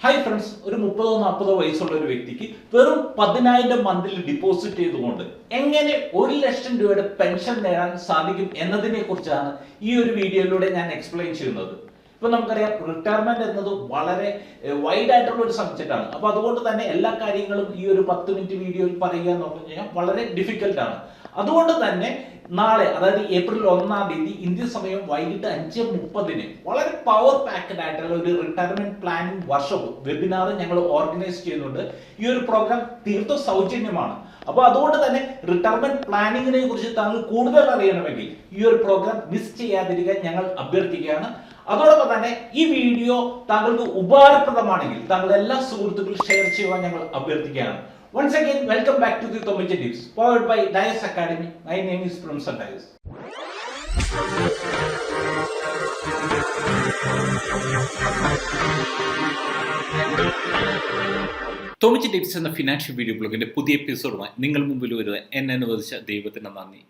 Hi friends, ഒരു 30-40 വയസ്സുള്ള ഒരു വ്യക്തിക്ക് വെറും 10,000 മന്തിൽ ഡിപ്പോസിറ്റ് ചെയ്തുകൊണ്ട് എങ്ങനെ 1,00,000 രൂപയുടെ പെൻഷൻ നേടാൻ സാധിക്കും എന്നതിനെ കുറിച്ചാണ് ഈ ഒരു വീഡിയോയിലൂടെ ഞാൻ എക്സ്പ്ലെയിൻ ചെയ്യുന്നത്. ഇപ്പൊ നമുക്കറിയാം, റിട്ടയർമെന്റ് എന്നത് വളരെ വൈഡ് ആയിട്ടുള്ള ഒരു സബ്ജക്റ്റ് ആണ്. അപ്പൊ അതുകൊണ്ട് തന്നെ എല്ലാ കാര്യങ്ങളും ഈ ഒരു 10 മിനിറ്റ് വീഡിയോയിൽ പറയുക എന്ന് പറഞ്ഞു കഴിഞ്ഞാൽ വളരെ ഡിഫിക്കൽട്ട് ആണ്. അതുകൊണ്ട് തന്നെ നാളെ, അതായത് ഏപ്രിൽ 1-ാം തീയതി ഇന്ത്യൻ സമയം വൈകിട്ട് 5:30 വളരെ പവർ പാക്ഡ് ആയിട്ടുള്ള ഒരു റിട്ടയർമെന്റ് പ്ലാനിംഗ് വർക്ക്ഷോപ്പ് വെബിനാർ ഞങ്ങൾ ഓർഗനൈസ് ചെയ്യുന്നുണ്ട്. ഈ ഒരു പ്രോഗ്രാം തീർത്തും സൗജന്യമാണ്. അപ്പൊ അതുകൊണ്ട് തന്നെ റിട്ടയർമെന്റ് പ്ലാനിങ്ങിനെ കുറിച്ച് താങ്കൾ കൂടുതൽ അറിയണമെങ്കിൽ ഈ ഒരു പ്രോഗ്രാം മിസ് ചെയ്യാതിരിക്കാൻ ഞങ്ങൾ അഭ്യർത്ഥിക്കുകയാണ്. അതോടൊപ്പം തന്നെ ഈ വീഡിയോ താങ്കൾക്ക് ഉപകാരപ്രദമാണെങ്കിൽ താങ്കൾ എല്ലാ സുഹൃത്തുക്കളും ഷെയർ ചെയ്യുവാൻ ഞങ്ങൾ അഭ്യർത്ഥിക്കുകയാണ്. Once again, welcome back to the Thommichan tips, powered by Diaz Academy. My name is Primson. Thomichan tips എന്ന ഫിനാൻഷ്യൽ വീഡിയോ ബ്ലോഗിന്റെ പുതിയ എപ്പിസോഡുമായി നിങ്ങൾ മുമ്പിൽ വരുവാൻ എന്നെ അനുവദിച്ച ദൈവത്തിന് നന്ദി.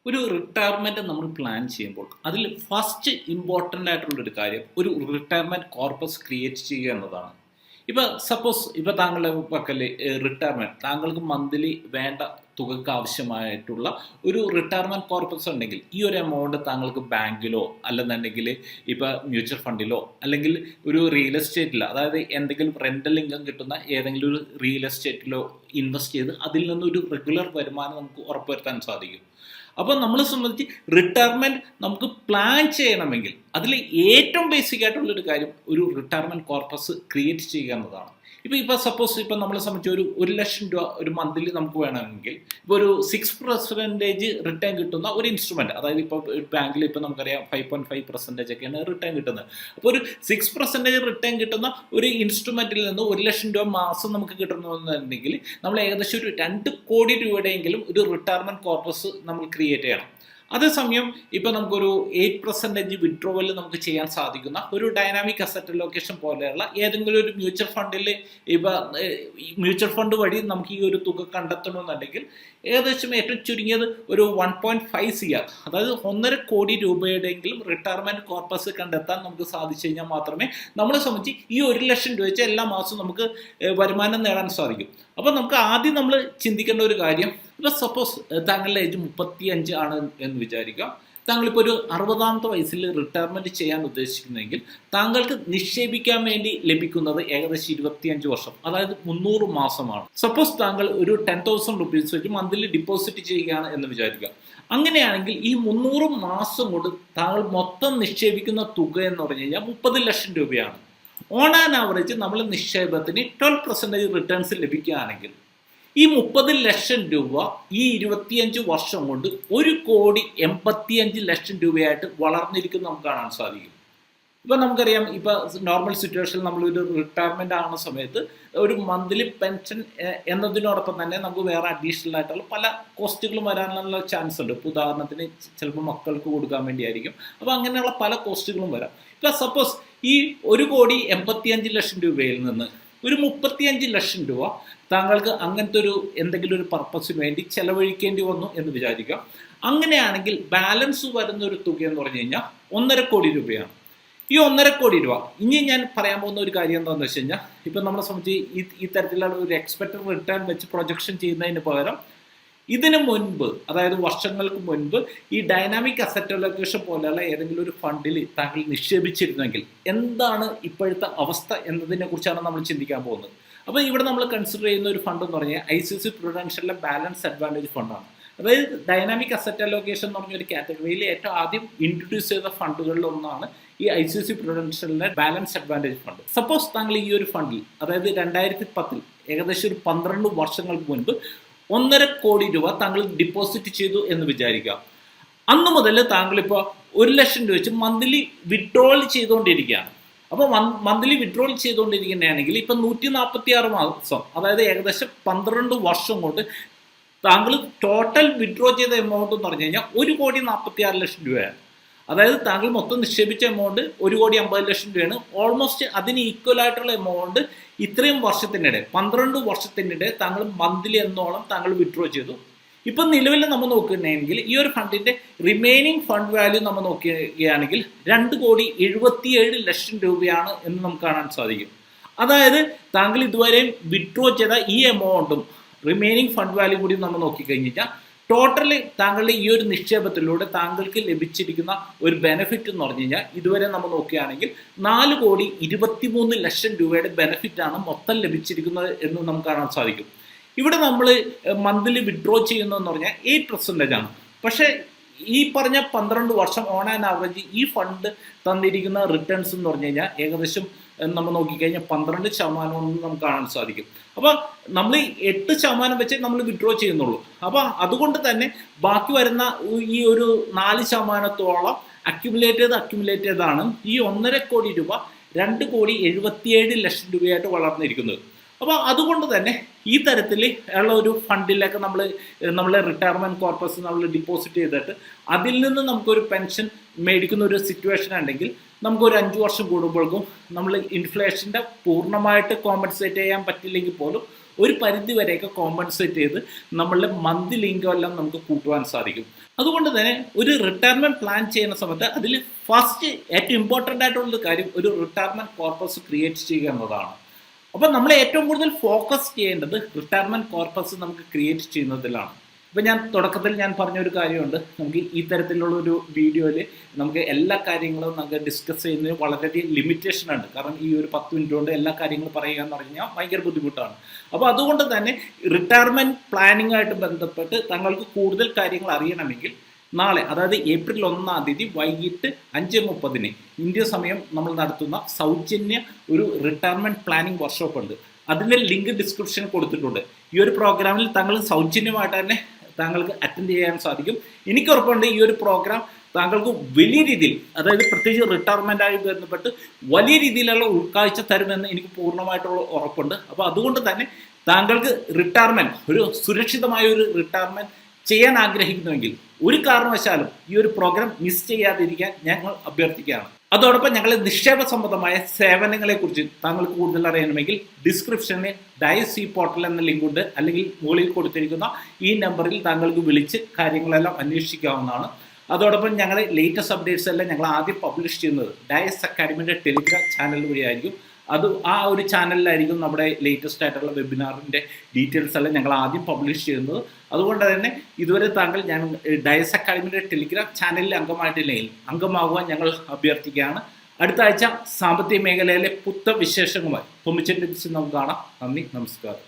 ഒരു റിട്ടയർമെന്റ് നമ്മൾ പ്ലാൻ ചെയ്യുമ്പോൾ അതിൽ ഫസ്റ്റ് ഇമ്പോർട്ടൻ്റ് ആയിട്ടുള്ളൊരു കാര്യം ഒരു റിട്ടയർമെന്റ് കോർപ്പസ് ക്രിയേറ്റ് ചെയ്യുക എന്നതാണ്. ഇപ്പോൾ സപ്പോസ് ഇപ്പോൾ താങ്കളുടെ പക്കൽ റിട്ടയർമെൻറ്റ്, താങ്കൾക്ക് മന്ത്ലി വേണ്ട തുകയ്ക്ക് ആവശ്യമായിട്ടുള്ള ഒരു റിട്ടയർമെൻറ്റ് കോർപ്പസ് ഉണ്ടെങ്കിൽ ഈ ഒരു എമൗണ്ട് താങ്കൾക്ക് ബാങ്കിലോ അല്ലെന്നുണ്ടെങ്കിൽ ഇപ്പോൾ മ്യൂച്വൽ ഫണ്ടിലോ അല്ലെങ്കിൽ ഒരു റിയൽ എസ്റ്റേറ്റിലോ, അതായത് എന്തെങ്കിലും റെൻ്റൽ ഇൻകം കിട്ടുന്ന ഏതെങ്കിലും ഒരു റിയൽ എസ്റ്റേറ്റിലോ ഇൻവെസ്റ്റ് ചെയ്ത് അതിൽ നിന്നൊരു റെഗുലർ വരുമാനം നമുക്ക് ഉറപ്പുവരുത്താൻ സാധിക്കും. അപ്പോൾ നമ്മളെ സംബന്ധിച്ച് റിട്ടയർമെൻറ്റ് നമുക്ക് പ്ലാൻ ചെയ്യണമെങ്കിൽ അതിൽ ഏറ്റവും ബേസിക് ആയിട്ടുള്ളൊരു കാര്യം ഒരു റിട്ടയർമെൻറ്റ് കോർപ്പസ് ക്രിയേറ്റ് ചെയ്യുക എന്നതാണ്. ഇപ്പോൾ സപ്പോസ് ഇപ്പോൾ നമ്മളെ സംബന്ധിച്ച് ഒരു 1,00,000 രൂപ ഒരു മന്ത്ലി നമുക്ക് വേണമെങ്കിൽ ഇപ്പോൾ ഒരു 6% റിട്ടേൺ കിട്ടുന്ന ഒരു ഇൻസ്ട്രുമെൻറ്റ്, അതായത് ഇപ്പോൾ ബാങ്കിൽ ഇപ്പോൾ നമുക്കറിയാം 5.5% ഒക്കെയാണ് റിട്ടേൺ കിട്ടുന്നത്. അപ്പോൾ ഒരു 6% റിട്ടേൺ കിട്ടുന്ന ഒരു ഇൻസ്ട്രുമെൻറ്റിൽ നിന്ന് 1,00,000 രൂപ മാസം നമുക്ക് കിട്ടണമെന്നുണ്ടെങ്കിൽ നമ്മൾ ഏകദേശം ഒരു 2 കോടി രൂപയുടെയെങ്കിലും ഒരു റിട്ടയർമെൻറ്റ് കോർപ്പസ് നമ്മൾ ക്രിയേറ്റ് ചെയ്യണം. അതേസമയം ഇപ്പോൾ നമുക്കൊരു 8% വിഡ്രോവൽ നമുക്ക് ചെയ്യാൻ സാധിക്കുന്ന ഒരു ഡൈനാമിക് അസറ്റ് അലോക്കേഷൻ പോലെയുള്ള ഏതെങ്കിലും ഒരു മ്യൂച്വൽ ഫണ്ടിൽ, ഇപ്പോൾ മ്യൂച്വൽ ഫണ്ട് വഴി നമുക്ക് ഈ ഒരു തുക കണ്ടെത്തണമെന്നുണ്ടെങ്കിൽ ഏകദേശം ഏറ്റവും ചുരുങ്ങിയത് ഒരു 1.5 CR, അതായത് 1.5 കോടി രൂപയുടെയെങ്കിലും റിട്ടയർമെൻറ്റ് കോർപ്പസ് കണ്ടെത്താൻ നമുക്ക് സാധിച്ചു കഴിഞ്ഞാൽ മാത്രമേ നമ്മളെ സംബന്ധിച്ച് ഈ 1,00,000 രൂപ വെച്ച് എല്ലാ മാസവും നമുക്ക് വരുമാനം നേടാൻ സാധിക്കും. അപ്പോൾ നമുക്ക് ആദ്യം നമ്മൾ ചിന്തിക്കേണ്ട ഒരു കാര്യം, ഇപ്പോൾ സപ്പോസ് താങ്കളുടെ ഏജ് 35 ആണ് എന്ന് വിചാരിക്കുക. താങ്കളിപ്പോൾ ഒരു 60ാമത്തെ വയസ്സിൽ റിട്ടയർമെൻറ്റ് ചെയ്യാൻ ഉദ്ദേശിക്കുന്നെങ്കിൽ താങ്കൾക്ക് നിക്ഷേപിക്കാൻ വേണ്ടി ലഭിക്കുന്നത് ഏകദേശം 25 വർഷം, അതായത് 300 മാസമാണ്. സപ്പോസ് താങ്കൾ ഒരു 10,000 റുപ്പീസ് വെച്ച് മന്ത്ലി ഡിപ്പോസിറ്റ് ചെയ്യുകയാണ് എന്ന് വിചാരിക്കുക. അങ്ങനെയാണെങ്കിൽ ഈ 300 മാസം കൊണ്ട് താങ്കൾ മൊത്തം നിക്ഷേപിക്കുന്ന തുക എന്ന് പറഞ്ഞു കഴിഞ്ഞാൽ 30,00,000 രൂപയാണ്. ഓൺ ആൻ ആവറേജ് നമ്മൾ നിക്ഷേപത്തിന് 12% റിട്ടേൺസ് ലഭിക്കുകയാണെങ്കിൽ ഈ 30,00,000 രൂപ ഈ 25 വർഷം കൊണ്ട് 1,85,00,000 രൂപയായിട്ട് വളർന്നിരിക്കുന്നത് നമുക്ക് കാണാൻ സാധിക്കും. ഇപ്പം നമുക്കറിയാം, ഇപ്പോൾ നോർമൽ സിറ്റുവേഷനിൽ നമ്മളൊരു റിട്ടയർമെൻ്റ് ആകുന്ന സമയത്ത് ഒരു മന്ത്ലി പെൻഷൻ എന്നതിനോടൊപ്പം തന്നെ നമുക്ക് വേറെ അഡീഷണൽ ആയിട്ടുള്ള പല കോസ്റ്റുകളും വരാനുള്ള ചാൻസ് ഉണ്ട്. ഇപ്പോൾ ഉദാഹരണത്തിന് ചിലപ്പോൾ മക്കൾക്ക് കൊടുക്കാൻ വേണ്ടിയായിരിക്കും. അപ്പോൾ അങ്ങനെയുള്ള പല കോസ്റ്റുകളും വരാം. ഇപ്പോൾ സപ്പോസ് ഈ 1,85,00,000 രൂപയിൽ നിന്ന് ഒരു 35,00,000 രൂപ താങ്കൾക്ക് അങ്ങനത്തെ ഒരു എന്തെങ്കിലും ഒരു പർപ്പസിന് വേണ്ടി ചെലവഴിക്കേണ്ടി വന്നു എന്ന് വിചാരിക്കുക. അങ്ങനെയാണെങ്കിൽ ബാലൻസ് വരുന്ന ഒരു തുക എന്ന് പറഞ്ഞു കഴിഞ്ഞാൽ 1.5 കോടി രൂപയാണ്. ഈ 1.5 കോടി രൂപ, ഇനി ഞാൻ പറയാൻ പോകുന്ന ഒരു കാര്യം എന്താണെന്ന് വെച്ച് കഴിഞ്ഞാൽ, ഇപ്പം നമ്മളെ സംബന്ധിച്ച് ഈ തരത്തിലുള്ള ഒരു എക്സ്പെക്റ്റഡ് റിട്ടേൺ വെച്ച് പ്രൊജക്ഷൻ ചെയ്യുന്നതിന് പകരം ഇതിനു മുൻപ്, അതായത് വർഷങ്ങൾക്ക് മുൻപ് ഈ ഡൈനാമിക് അസറ്റ് അലോക്കേഷൻ പോലെയുള്ള ഏതെങ്കിലും ഒരു ഫണ്ടിൽ താങ്കൾ നിക്ഷേപിച്ചിരുന്നെങ്കിൽ എന്താണ് ഇപ്പോഴത്തെ അവസ്ഥ എന്നതിനെ കുറിച്ചാണ് നമ്മൾ ചിന്തിക്കാൻ പോകുന്നത്. അപ്പോൾ ഇവിടെ നമ്മൾ കൺസിഡർ ചെയ്യുന്ന ഒരു ഫണ്ട് എന്ന് പറഞ്ഞാൽ ICICI പ്രൊഡൻഷ്യലിലെ ബാലൻസ് അഡ്വാൻറ്റേജ് ഫണ്ടാണ്. അതായത് ഡൈനാമിക് അസറ്റ് അലോക്കേഷൻ എന്ന് പറഞ്ഞൊരു കാറ്റഗറിയിൽ ഏറ്റവും ആദ്യം ഇൻട്രൊഡ്യൂസ് ചെയ്ത ഫണ്ടുകളിൽ ഒന്നാണ് ഈ ICICI പ്രൊഡൻഷ്യലിലെ ബാലൻസ് അഡ്വാൻറ്റേജ് ഫണ്ട്. സപ്പോസ് താങ്കൾ ഈ ഒരു ഫണ്ടിൽ, അതായത് 2010 ഏകദേശം ഒരു 12 വർഷങ്ങൾക്ക് മുൻപ് 1.5 കോടി രൂപ താങ്കൾ ഡിപ്പോസിറ്റ് ചെയ്തു എന്ന് വിചാരിക്കുക. അന്ന് മുതൽ താങ്കളിപ്പോൾ 1,00,000 രൂപ വെച്ച് മന്ത്ലി വിഡ്രോൾ ചെയ്തുകൊണ്ടിരിക്കുകയാണ്. അപ്പോൾ മന്ത്ലി വിഡ്രോൾ ചെയ്തുകൊണ്ടിരിക്കുന്നതാണെങ്കിൽ ഇപ്പം 146 മാസം, അതായത് ഏകദേശം 12 വർഷം കൊണ്ട് താങ്കൾ ടോട്ടൽ വിഡ്രോ ചെയ്ത എമൗണ്ട് എന്ന് പറഞ്ഞു കഴിഞ്ഞാൽ 1,46,00,000 രൂപയാണ്. അതായത് താങ്കൾ മൊത്തം നിക്ഷേപിച്ച എമൗണ്ട് 1,50,00,000 രൂപയാണ്. ഓൾമോസ്റ്റ് അതിന് ഈക്വൽ ആയിട്ടുള്ള എമൗണ്ട് ഇത്രയും വർഷത്തിനിടെ, 12 വർഷത്തിനിടെ താങ്കൾ മന്ത്ലി എന്നോളം താങ്കൾ വിഡ്രോ ചെയ്തു. ഇപ്പം നിലവിൽ നമ്മൾ നോക്കുകയാണെങ്കിൽ ഈ ഒരു ഫണ്ടിന്റെ റിമൈനിങ് ഫണ്ട് വാല്യൂ നമ്മൾ നോക്കുകയാണെങ്കിൽ 2,77,00,000 രൂപയാണ് എന്ന് നമുക്ക് കാണാൻ സാധിക്കും. അതായത് താങ്കൾ ഇതുവരെയും വിഡ്രോ ചെയ്ത ഈ എമൗണ്ടും റിമൈനിങ് ഫണ്ട് വാല്യൂ കൂടി നമ്മൾ നോക്കിക്കഴിഞ്ഞാൽ ടോട്ടലി താങ്കളുടെ ഈ ഒരു നിക്ഷേപത്തിലൂടെ താങ്കൾക്ക് ലഭിച്ചിരിക്കുന്ന ഒരു ബെനിഫിറ്റ് എന്ന് പറഞ്ഞു കഴിഞ്ഞാൽ ഇതുവരെ നമ്മൾ നോക്കുകയാണെങ്കിൽ 4,23,00,000 രൂപയുടെ ബെനിഫിറ്റാണ് മൊത്തം ലഭിച്ചിരിക്കുന്നത് എന്ന് നമുക്ക് കാണാൻ സാധിക്കും. ഇവിടെ നമ്മൾ മന്ത്ലി വിഡ്രോ ചെയ്യുന്നതെന്ന് പറഞ്ഞാൽ 8% ആണ്. പക്ഷേ ഈ പറഞ്ഞ 12 വർഷം ഓൺ ആൻഡ് ആവറേജ് ഈ ഫണ്ട് തന്നിരിക്കുന്ന റിട്ടേൺസ് എന്ന് പറഞ്ഞു കഴിഞ്ഞാൽ ഏകദേശം നമ്മൾ നോക്കിക്കഴിഞ്ഞാൽ 12% നമുക്ക് കാണാൻ സാധിക്കും. അപ്പോൾ നമ്മൾ 8% വെച്ച് നമ്മൾ വിഡ്രോ ചെയ്യുന്നുള്ളൂ. അപ്പോൾ അതുകൊണ്ട് തന്നെ ബാക്കി വരുന്ന ഈ ഒരു 4%-ഓളം അക്യുമുലേറ്റ് ചെയ്താണ് ഈ 1.5 കോടി രൂപ 2,77,00,000 രൂപയായിട്ട് വളർന്നിരിക്കുന്നത്. അപ്പോൾ അതുകൊണ്ട് തന്നെ ഈ തരത്തിൽ ഉള്ള ഒരു ഫണ്ടിലേക്ക് നമ്മൾ റിട്ടയർമെൻറ്റ് കോർപ്പസ് നമ്മൾ ഡിപ്പോസിറ്റ് ചെയ്തിട്ട് അതിൽ നിന്ന് നമുക്കൊരു പെൻഷൻ മേടിക്കുന്ന ഒരു സിറ്റുവേഷൻ ഉണ്ടെങ്കിൽ നമുക്കൊരു 5 വർഷം കൂടുമ്പോഴേക്കും നമ്മൾ ഇൻഫ്ലേഷൻ്റെ പൂർണ്ണമായിട്ട് കോമ്പൻസേറ്റ് ചെയ്യാൻ പറ്റില്ലെങ്കിൽ പോലും ഒരു പരിധി വരെയൊക്കെ കോമ്പൻസേറ്റ് ചെയ്ത് നമ്മളുടെ മന്ത്ലി ഇൻകം എല്ലാം നമുക്ക് കൂട്ടുവാൻ സാധിക്കും. അതുകൊണ്ട് തന്നെ ഒരു റിട്ടയർമെൻറ്റ് പ്ലാൻ ചെയ്യുന്ന സമയത്ത് അതിൽ ഫസ്റ്റ് ഏറ്റവും ഇമ്പോർട്ടൻ്റ് ആയിട്ടുള്ള കാര്യം ഒരു റിട്ടയർമെൻറ്റ് കോർപ്പസ് ക്രിയേറ്റ് ചെയ്യുക എന്നതാണ്. അപ്പോൾ നമ്മൾ ഏറ്റവും കൂടുതൽ ഫോക്കസ് ചെയ്യേണ്ടത് റിട്ടയർമെൻറ്റ് കോർപ്പസ് നമുക്ക് ക്രിയേറ്റ് ചെയ്യുന്നതിലാണ്. ഇപ്പോൾ തുടക്കത്തിൽ ഞാൻ പറഞ്ഞൊരു കാര്യമുണ്ട്, നമുക്ക് ഈ തരത്തിലുള്ള ഒരു വീഡിയോയിൽ നമുക്ക് എല്ലാ കാര്യങ്ങളും നമുക്ക് ഡിസ്കസ് ചെയ്യുന്നതിന് വളരെയധികം ലിമിറ്റേഷൻ ഉണ്ട്. കാരണം ഈ ഒരു 10 മിനിറ്റ് കൊണ്ട് എല്ലാ കാര്യങ്ങളും പറയുക എന്ന് പറഞ്ഞു കഴിഞ്ഞാൽ ഭയങ്കര ബുദ്ധിമുട്ടാണ്. അപ്പോൾ അതുകൊണ്ട് തന്നെ റിട്ടയർമെൻറ്റ് പ്ലാനിങ്ങുമായിട്ട് ബന്ധപ്പെട്ട് താങ്കൾക്ക് കൂടുതൽ കാര്യങ്ങൾ അറിയണമെങ്കിൽ നാളെ, അതായത് ഏപ്രിൽ 1-ാം തീയതി വൈകിട്ട് 5:30 ഇന്ത്യ സമയം നമ്മൾ നടത്തുന്ന സൗജന്യ ഒരു റിട്ടയർമെൻറ്റ് പ്ലാനിങ് വർക്ക്ഷോപ്പ് ഉണ്ട്. അതിൻ്റെ ലിങ്ക് ഡിസ്ക്രിപ്ഷനിൽ കൊടുത്തിട്ടുണ്ട്. ഈ ഒരു പ്രോഗ്രാമിൽ താങ്കൾ സൗജന്യമായിട്ട് തന്നെ താങ്കൾക്ക് അറ്റൻഡ് ചെയ്യാൻ സാധിക്കും. എനിക്ക് ഉറപ്പുണ്ട് ഈ ഒരു പ്രോഗ്രാം താങ്കൾക്ക് വലിയ രീതിയിൽ, അതായത് പ്രത്യേകിച്ച് റിട്ടയർമെൻറ്റായി ബന്ധപ്പെട്ട് വലിയ രീതിയിലുള്ള ഉൾക്കാഴ്ച തരുമെന്ന് എനിക്ക് പൂർണ്ണമായിട്ടുള്ള ഉറപ്പുണ്ട്. അപ്പോൾ അതുകൊണ്ട് തന്നെ താങ്കൾക്ക് റിട്ടയർമെൻറ്റ്, ഒരു സുരക്ഷിതമായ ഒരു റിട്ടയർമെൻറ്റ് ചെയ്യാൻ ആഗ്രഹിക്കുന്നുവെങ്കിൽ ഒരു കാരണവശാലും ഈ ഒരു പ്രോഗ്രാം മിസ് ചെയ്യാതിരിക്കാൻ ഞങ്ങൾ അഭ്യർത്ഥിക്കുകയാണ്. അതോടൊപ്പം ഞങ്ങളുടെ നിക്ഷേപ സംബന്ധമായ സേവനങ്ങളെക്കുറിച്ച് താങ്കൾക്ക് കൂടുതൽ അറിയണമെങ്കിൽ ഡിസ്ക്രിപ്ഷനിൽ ഡയസ് ഇ പോർട്ടൽ എന്ന ലിങ്ക് ഉണ്ട്, അല്ലെങ്കിൽ മുകളിൽ കൊടുത്തിരിക്കുന്ന ഈ നമ്പറിൽ താങ്കൾക്ക് വിളിച്ച് കാര്യങ്ങളെല്ലാം അന്വേഷിക്കാവുന്നതാണ്. അതോടൊപ്പം ഞങ്ങളുടെ ലേറ്റസ്റ്റ് അപ്ഡേറ്റ്സ് എല്ലാം ഞങ്ങൾ ആദ്യം പബ്ലിഷ് ചെയ്യുന്നത് ഡയസ് അക്കാഡമിയുടെ ടെലിഗ്രാം ചാനൽ വഴിയായിരിക്കും. ആ ഒരു ചാനലിലായിരിക്കും നമ്മുടെ ലേറ്റസ്റ്റ് ആയിട്ടുള്ള വെബിനാറിൻ്റെ ഡീറ്റെയിൽസ് എല്ലാം ഞങ്ങൾ ആദ്യം പബ്ലിഷ് ചെയ്യുന്നത്. അതുകൊണ്ട് തന്നെ ഇതുവരെ താങ്കൾ ഡയസ് അക്കാഡമിയുടെ ടെലിഗ്രാം ചാനലിൽ അംഗമായിട്ടില്ലെങ്കിൽ അംഗമാകുവാൻ ഞങ്ങൾ അഭ്യർത്ഥിക്കുകയാണ്. അടുത്ത ആഴ്ച സാമ്പത്തിക മേഖലയിലെ പുത്തൻ വിശേഷങ്ങളുമായി തോമിച്ചൻ ടിപ്സ് നമുക്ക് കാണാം. നന്ദി, നമസ്കാരം.